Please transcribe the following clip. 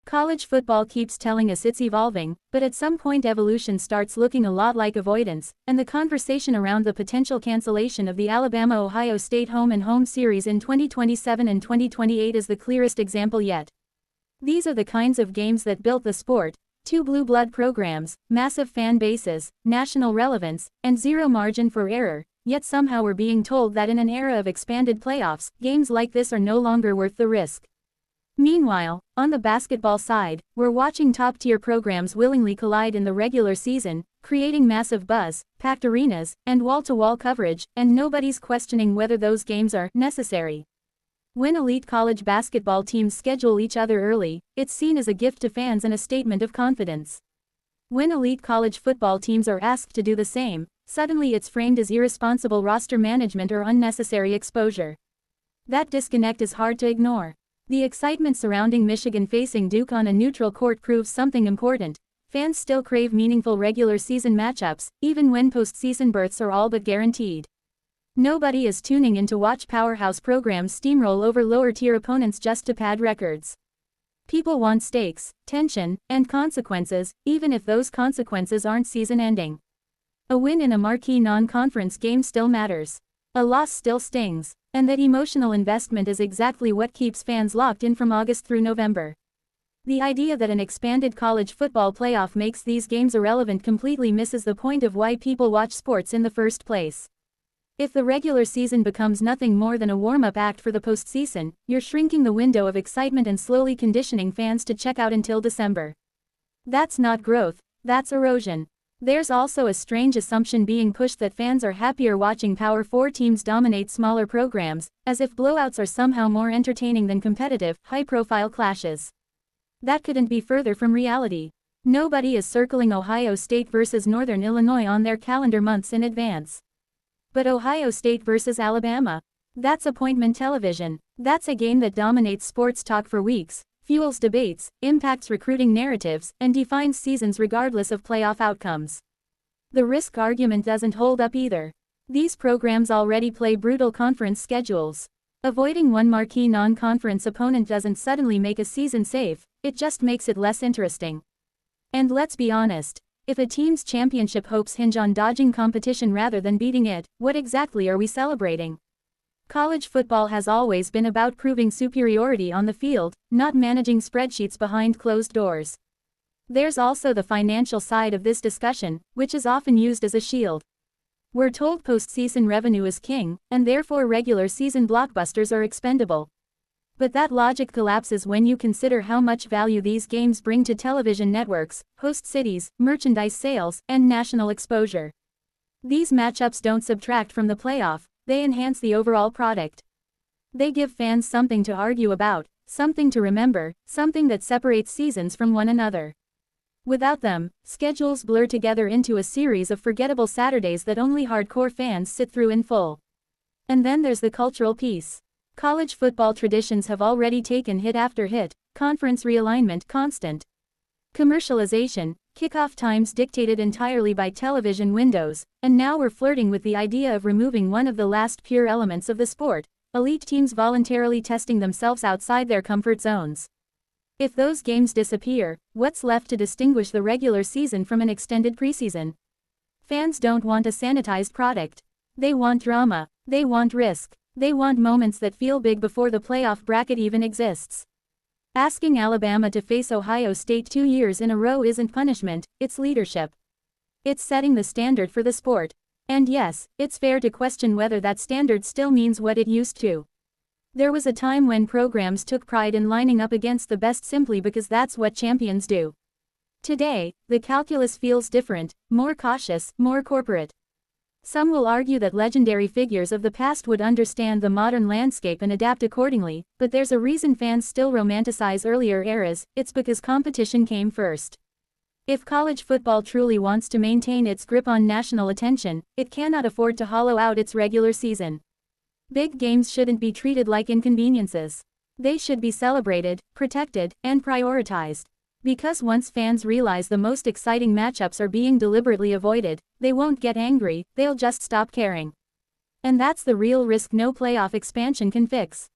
College football keeps telling us it's evolving, but at some point evolution starts looking a lot like avoidance, and the conversation around the potential cancellation of the Alabama-Ohio State home-and-home series in 2027 and 2028 is the clearest example yet. These are the kinds of games that built the sport: two blue blood programs, massive fan bases, national relevance, and zero margin for error, yet somehow we're being told that in an era of expanded playoffs, games like this are no longer worth the risk. Meanwhile, on the basketball side, we're watching top-tier programs willingly collide in the regular season, creating massive buzz, packed arenas, and wall-to-wall coverage, and nobody's questioning whether those games are necessary. When elite college basketball teams schedule each other early, it's seen as a gift to fans and a statement of confidence. When elite college football teams are asked to do the same, suddenly it's framed as irresponsible roster management or unnecessary exposure. That disconnect is hard to ignore. The excitement surrounding Michigan facing Duke on a neutral court proves something important. Fans still crave meaningful regular season matchups, even when postseason berths are all but guaranteed. Nobody is tuning in to watch powerhouse programs steamroll over lower-tier opponents just to pad records. People want stakes, tension, and consequences, even if those consequences aren't season-ending. A win in a marquee non-conference game still matters. A loss still stings. And that emotional investment is exactly what keeps fans locked in from August through November. The idea that an expanded college football playoff makes these games irrelevant completely misses the point of why people watch sports in the first place. If the regular season becomes nothing more than a warm-up act for the postseason, you're shrinking the window of excitement and slowly conditioning fans to check out until December. That's not growth, that's erosion. There's also a strange assumption being pushed that fans are happier watching Power 4 teams dominate smaller programs, as if blowouts are somehow more entertaining than competitive, high-profile clashes. That couldn't be further from reality. Nobody is circling Ohio State versus Northern Illinois on their calendar months in advance. But Ohio State versus Alabama? That's appointment television. That's a game that dominates sports talk for weeks, fuels debates, impacts recruiting narratives, and defines seasons regardless of playoff outcomes. The risk argument doesn't hold up either. These programs already play brutal conference schedules. Avoiding one marquee non-conference opponent doesn't suddenly make a season safe, it just makes it less interesting. And let's be honest, if a team's championship hopes hinge on dodging competition rather than beating it, what exactly are we celebrating? College football has always been about proving superiority on the field, not managing spreadsheets behind closed doors. There's also the financial side of this discussion, which is often used as a shield. We're told postseason revenue is king, and therefore regular season blockbusters are expendable. But that logic collapses when you consider how much value these games bring to television networks, host cities, merchandise sales, and national exposure. These matchups don't subtract from the playoff. They enhance the overall product. They give fans something to argue about, something to remember, something that separates seasons from one another. Without them, schedules blur together into a series of forgettable Saturdays that only hardcore fans sit through in full. And then there's the cultural piece. College football traditions have already taken hit after hit, conference realignment constant. Commercialization, kickoff times dictated entirely by television windows, and now we're flirting with the idea of removing one of the last pure elements of the sport: elite teams voluntarily testing themselves outside their comfort zones. If those games disappear, what's left to distinguish the regular season from an extended preseason? Fans don't want a sanitized product. They want drama. They want risk. They want moments that feel big before the playoff bracket even exists. Asking Alabama to face Ohio State 2 years in a row isn't punishment, it's leadership. It's setting the standard for the sport. And yes, it's fair to question whether that standard still means what it used to. There was a time when programs took pride in lining up against the best simply because that's what champions do. Today, the calculus feels different, more cautious, more corporate. Some will argue that legendary figures of the past would understand the modern landscape and adapt accordingly, but there's a reason fans still romanticize earlier eras: it's because competition came first. If college football truly wants to maintain its grip on national attention, it cannot afford to hollow out its regular season. Big games shouldn't be treated like inconveniences. They should be celebrated, protected, and prioritized. Because once fans realize the most exciting matchups are being deliberately avoided, they won't get angry, they'll just stop caring. And that's the real risk no playoff expansion can fix.